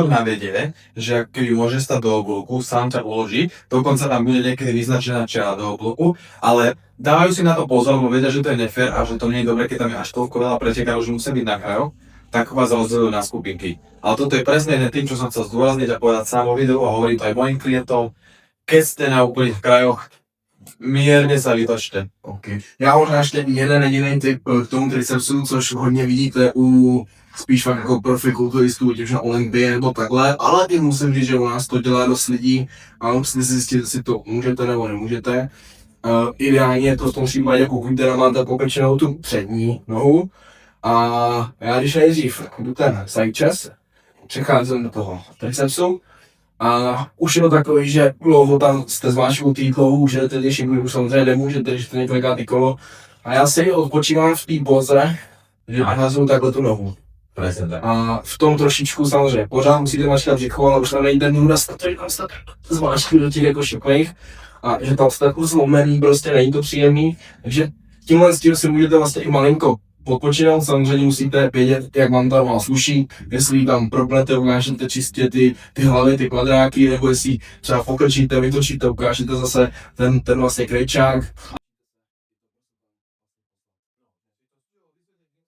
navedie, že keď môže stať do oblúku, sám ťa uloží, dokonca tam bude niekedy vyznačená čiara do oblúku, ale dávajú si na to pozor, lebo vedia, že to je nefér a že to nie je dobré, keď tam je až toľko veľa pretekárov, že musia byť na krajoch, tak vás rozdelujú na skupinky. Ale toto je presne tým, čo som chcel zdôrazniť a povedať sám vo videu a hovorím to aj mojim klientom, keď ste na úplných krajoch, mírně se vytočte. Okay. Já možná ještě jeden jediný tip k tomu tricepsu, což hodně vidíte u spíš fakt jako profikulturistů, ať už na Olympii nebo takhle, ale i musím říct, že u nás to dělá dost lidí a musíte si zjistit, jestli to můžete nebo nemůžete. Ideálně je to v tom případě, pokud teda máte popečenou tu přední nohu a já když nejdřív jdu ten side chest, přecházím do toho tricepsu, a už je to takový, že dlouho tam jste zvlášť u té dlouhou, že tedy šikmi už samozřejmě nemůžete, když to několikátý kolo. A já si odpočívám v té poze, že nahazuju takhle tu nohu. A v tom trošičku samozřejmě pořád musíte mačkat břicho, ale už tam nejde nuda stát zvlášť do těch jako šikmých. A že tam jste jako zlomený, prostě není to příjemný. Takže tímhle styl si můžete vlastně i malinko odpočinout, samozřejmě musíte vědět, jak vám tam má sluší, jestli tam propnete, ukážete čistě ty hlavy, ty kvadráky, nebo jestli třeba pokrčíte, vytočíte, ukážete zase ten vlastně krejčák.